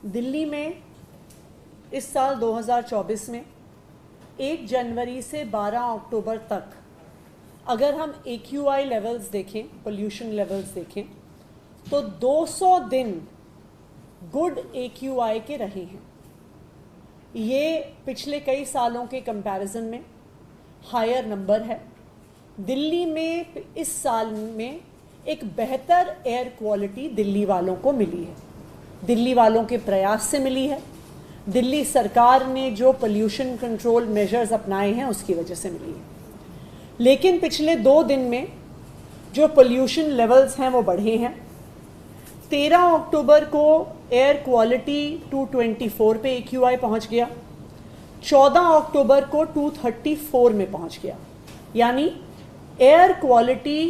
दिल्ली में इस साल 2024 में 1 जनवरी से 12 अक्टूबर तक अगर हम AQI लेवल्स देखें, पोल्यूशन लेवल्स देखें, तो 200 दिन गुड AQI के रहे हैं। ये पिछले कई सालों के कंपैरिजन में हायर नंबर है। दिल्ली में इस साल में एक बेहतर एयर क्वालिटी दिल्ली वालों को मिली है, दिल्ली वालों के प्रयास से मिली है, दिल्ली सरकार ने जो पोल्यूशन कंट्रोल मेजर्स अपनाए हैं उसकी वजह से मिली है। लेकिन पिछले 2 दिन में जो पोल्यूशन लेवल्स हैं वो बढ़े हैं। 13 अक्टूबर को एयर क्वालिटी 224 पे AQI पहुंच गया, 14 अक्टूबर को 234 में पहुंच गया, यानी एयर क्वालिटी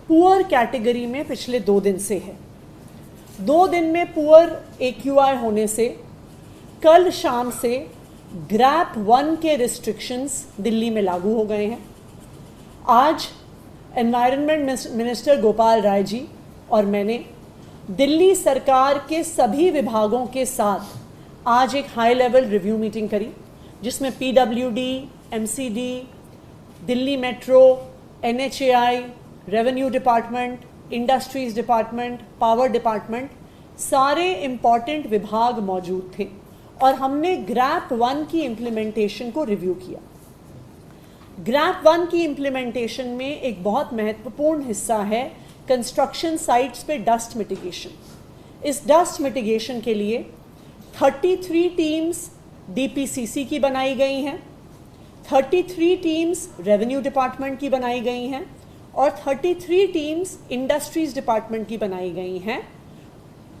पुअर कैटेगरी में पिछले 2 दिन से है। 2 दिन में पुअर AQI होने से कल शाम से ग्रैप 1 के रिस्ट्रिक्शंस दिल्ली में लागू हो गए हैं। आज एनवायरनमेंट मिनिस्टर गोपाल राय जी और मैंने दिल्ली सरकार के सभी विभागों के साथ आज एक हाई लेवल रिव्यू मीटिंग करी, जिसमें PWD, MCD, Delhi metro, NHAI, revenue department, industries department, power department, सारे इम्पॉर्टेंट विभाग मौजूद थे और हमने ग्रैप 1 की इम्प्लीमेंटेशन को रिव्यू किया। ग्रैप 1 की इम्प्लीमेंटेशन में एक बहुत महत्वपूर्ण हिस्सा है कंस्ट्रक्शन साइट्स पे डस्ट मिटिगेशन। इस डस्ट मिटिगेशन के लिए 33 टीम्स DPCC की बनाई गई हैं, 33 टीम्स रेवेन्यू डिपार्टमेंट की बनाई गई हैं और 33 टीम्स इंडस्ट्रीज डिपार्टमेंट की बनाई गई हैं।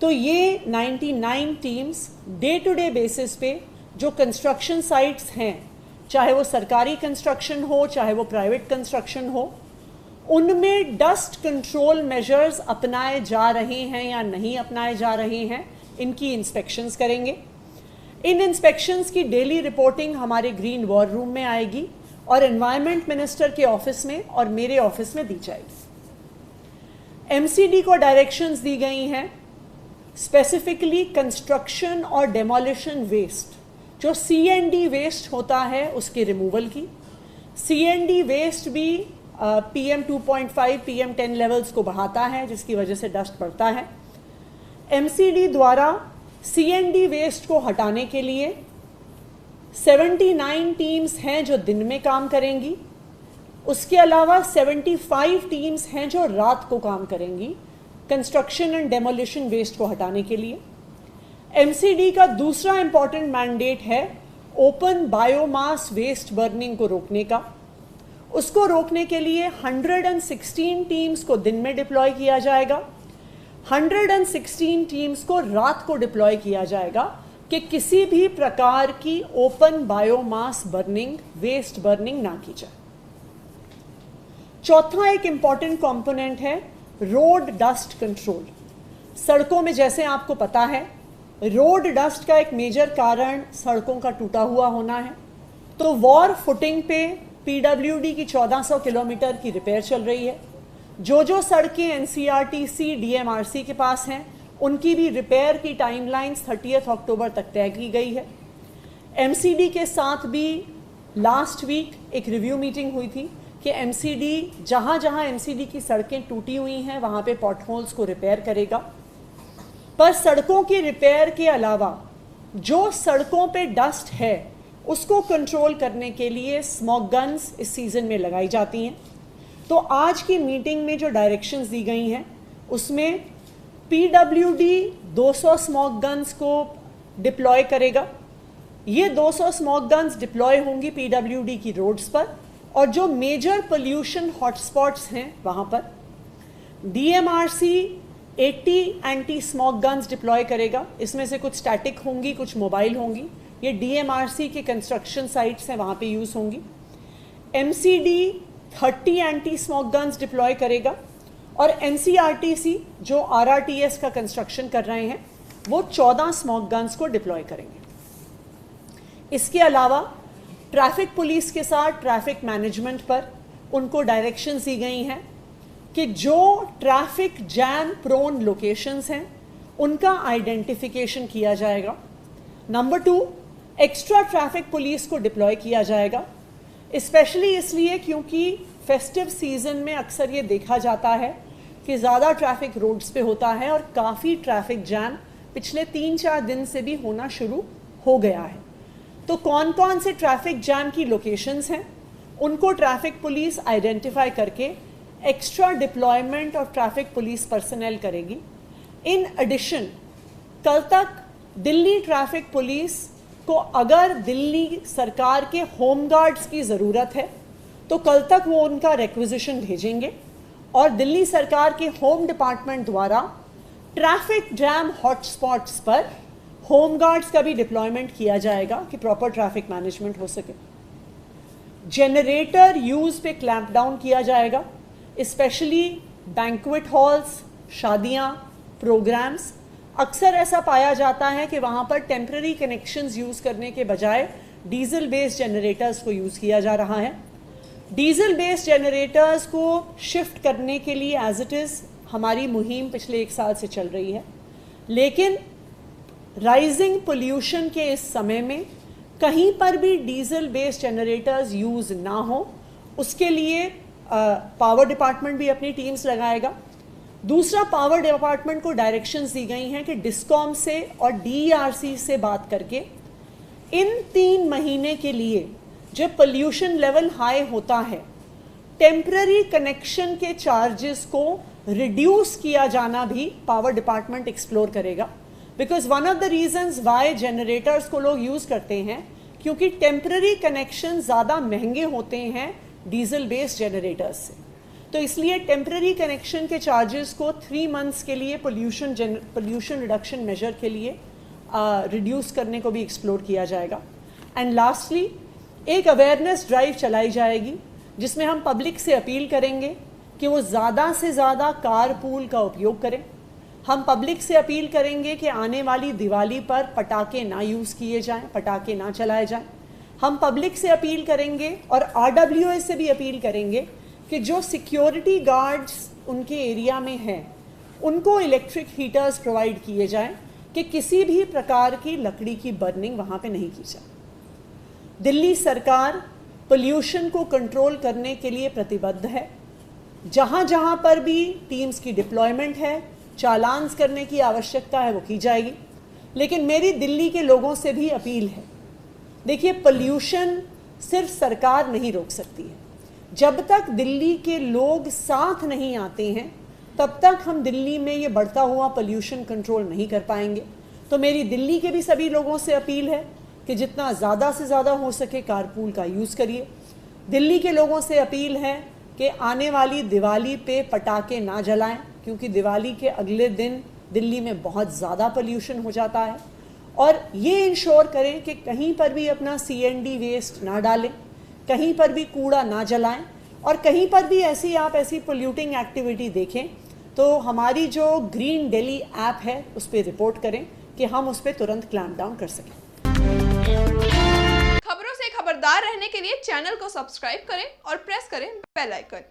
तो ये 99 teams day to day basis पे जो कंस्ट्रक्शन साइट्स हैं, चाहे वो सरकारी कंस्ट्रक्शन हो चाहे वो प्राइवेट कंस्ट्रक्शन हो, उनमें डस्ट कंट्रोल मेजर्स अपनाए जा रहे हैं या नहीं अपनाए जा रहे हैं, इनकी इंस्पेक्शंस करेंगे। इन इंस्पेक्शंस की डेली रिपोर्टिंग हमारे ग्रीन वॉर रूम में आएगी और एनवायरनमेंट मिनिस्टर के ऑफिस में और मेरे ऑफिस में दी जाएगी। MCD को डायरेक्शंस दी गई हैं स्पेसिफिकली कंस्ट्रक्शन और डेमोलिशन वेस्ट, जो CND वेस्ट होता है उसके रिमूवल की। CND वेस्ट भी PM 2.5 PM 10 लेवल्स को बढ़ाता है, जिसकी वजह से डस्ट बढ़ता है। MCD द्वारा CND वेस्ट को हटाने के लिए 79 टीम्स हैं जो दिन में काम करेंगी, उसके अलावा 75 टीम्स हैं जो रात को काम करेंगी कंस्ट्रक्शन एंड डेमोलिशन वेस्ट को हटाने के लिए। MCD का दूसरा इंपॉर्टेंट मैंडेट है ओपन बायोमास वेस्ट बर्निंग को रोकने का। उसको रोकने के लिए 116 टीम्स को दिन में डिप्लॉय किया जाएगा, 116 टीम्स को रात को डिप्लॉय किया जाएगा कि किसी भी प्रकार की open biomass burning, waste burning ना की जाए। चौथा एक इंपॉर्टेंट कंपोनेंट है रोड डस्ट कंट्रोल। सड़कों में, जैसे आपको पता है, रोड डस्ट का एक मेजर कारण सड़कों का टूटा हुआ होना है। तो वॉर फुटिंग पे PWD की 1400 किलोमीटर की रिपेयर चल रही है। जो सड़कें NCRTC, DMRC के पास हैं, उनकी भी रिपेयर की टाइमलाइंस 30 अक्टूबर तक तय की गई है। MCD के साथ भी लास्ट वीक एक रिव्यू मीटिंग हुई थी कि MCD जहाँ MCD की सड़कें टूटी हुई हैं वहाँ पे पॉटहोल्स को रिपेयर करेगा। पर सड़कों की रिपेयर के अलावा जो सड़कों पे डस्ट है उसको कंट्रोल करने के लिए स्मॉग गन्स इस सीज़न में लगाई जाती हैं। तो आज की मीटिंग में जो डायरेक्शंस दी गई हैं उसमें PWD 200 स्मॉग गन्स को डिप्लॉय करेगा। ये 200 स्मॉग गन्स डिप्लॉय होंगी PWD की रोड्स पर और जो मेजर पोल्यूशन हॉटस्पॉट्स हैं वहाँ पर। DMRC 80 anti smog guns deploy करेगा। इसमें से कुछ स्टैटिक होंगी, कुछ मोबाइल होंगी। ये DMRC के कंस्ट्रक्शन साइट्स हैं, वहाँ पे यूज़ होंगी। MCD 30 anti smog guns deploy करेगा और NCRTC जो RRTS का कंस्ट्रक्शन कर रहे हैं वो 14 स्मॉग गन्स को डिप्लॉय करेंगे। इसके अलावा ट्रैफिक पुलिस के साथ ट्रैफिक मैनेजमेंट पर उनको डायरेक्शंस दी गई हैं कि जो ट्रैफिक जैम प्रोन लोकेशंस हैं उनका आइडेंटिफिकेशन किया जाएगा। नंबर 2, एक्स्ट्रा ट्रैफिक पुलिस को डिप्लॉय किया जाएगा, स्पेशली इसलिए क्योंकि फेस्टिव सीजन में अक्सर ये देखा जाता है कि ज़्यादा ट्रैफिक रोड्स पे होता है और काफ़ी ट्रैफिक जैम पिछले 3-4 दिन से भी होना शुरू हो गया है। तो कौन कौन से ट्रैफिक जैम की लोकेशंस हैं, उनको ट्रैफिक पुलिस आइडेंटिफाई करके extra deployment of traffic police personnel करेगी। इन एडिशन कल तक दिल्ली ट्रैफिक पुलिस को अगर दिल्ली सरकार के होम गार्ड्स की ज़रूरत है तो कल तक वो उनका रिक्विजिशन भेजेंगे और दिल्ली सरकार के होम डिपार्टमेंट द्वारा ट्रैफिक जैम हॉटस्पॉट्स पर होम गार्ड्स का भी डिप्लॉयमेंट किया जाएगा कि प्रॉपर ट्रैफिक मैनेजमेंट हो सके। जनरेटर यूज़ पे क्लैंप डाउन किया जाएगा, स्पेशली बैंक्वेट हॉल्स, शादियाँ, प्रोग्राम्स। अक्सर ऐसा पाया जाता है कि वहाँ पर टेम्पररी कनेक्शंस यूज़ करने के बजाय डीजल बेस्ड जनरेटर्स को यूज़ किया जा रहा है। डीजल बेस्ड जनरेटर्स को शिफ्ट करने के लिए एज इट इज़ हमारी मुहिम पिछले 1 साल से चल रही है, लेकिन राइजिंग पोल्यूशन के इस समय में कहीं पर भी डीजल बेस्ड जनरेटर्स यूज़ ना हो, उसके लिए पावर डिपार्टमेंट भी अपनी टीम्स लगाएगा। दूसरा, पावर डिपार्टमेंट को डायरेक्शंस दी गई हैं कि डिस्कॉम से और डीईआरसी से बात करके इन 3 महीने के लिए जब पोल्यूशन लेवल हाई होता है, टेम्पररी कनेक्शन के चार्जेस को रिड्यूस किया जाना भी पावर डिपार्टमेंट एक्सप्लोर करेगा। Because one of the reasons Y generators को लोग यूज़ करते हैं क्योंकि टेम्पररी कनेक्शन ज़्यादा महंगे होते हैं डीजल बेस्ड जनरेटर्स से। तो इसलिए टेम्पररी कनेक्शन के चार्जेस को 3 मंथ्स के लिए पोल्यूशन रिडक्शन मेजर के लिए रिड्यूस करने को भी एक्सप्लोर किया जाएगा। एंड लास्टली, एक अवेयरनेस ड्राइव चलाई जाएगी जिसमें हम पब्लिक से अपील करेंगे कि वो ज़्यादा से ज़्यादा कार पूल का उपयोग करें। हम पब्लिक से अपील करेंगे कि आने वाली दिवाली पर पटाखे ना यूज़ किए जाएं, पटाखे ना चलाए जाएं। हम पब्लिक से अपील करेंगे और RWA से भी अपील करेंगे कि जो सिक्योरिटी गार्ड्स उनके एरिया में हैं उनको इलेक्ट्रिक हीटर्स प्रोवाइड किए जाएं कि किसी भी प्रकार की लकड़ी की बर्निंग वहाँ पे नहीं की जाए। दिल्ली सरकार पोल्यूशन को कंट्रोल करने के लिए प्रतिबद्ध है। जहाँ जहाँ पर भी टीम्स की डिप्लॉयमेंट है, चालान्स करने की आवश्यकता है, वो की जाएगी। लेकिन मेरी दिल्ली के लोगों से भी अपील है, देखिए पोल्यूशन सिर्फ सरकार नहीं रोक सकती है। जब तक दिल्ली के लोग साथ नहीं आते हैं तब तक हम दिल्ली में ये बढ़ता हुआ पोल्यूशन कंट्रोल नहीं कर पाएंगे। तो मेरी दिल्ली के भी सभी लोगों से अपील है कि जितना ज़्यादा से ज़्यादा हो सके कारपूल का यूज़ करिए। दिल्ली के लोगों से अपील है कि आने वाली दिवाली पे पटाखे ना जलाएं क्योंकि दिवाली के अगले दिन दिल्ली में बहुत ज़्यादा पोल्यूशन हो जाता है। और ये इंश्योर करें कि कहीं पर भी अपना CND वेस्ट ना डालें, कहीं पर भी कूड़ा ना जलाएं, और कहीं पर भी ऐसी पोल्यूटिंग एक्टिविटी देखें तो हमारी जो ग्रीन दिल्ली ऐप है उस पर रिपोर्ट करें कि हम उस पर तुरंत क्लैंप डाउन कर सकें। खबरों से खबरदार रहने के लिए चैनल को सब्सक्राइब करें और प्रेस करें बेल आइकन।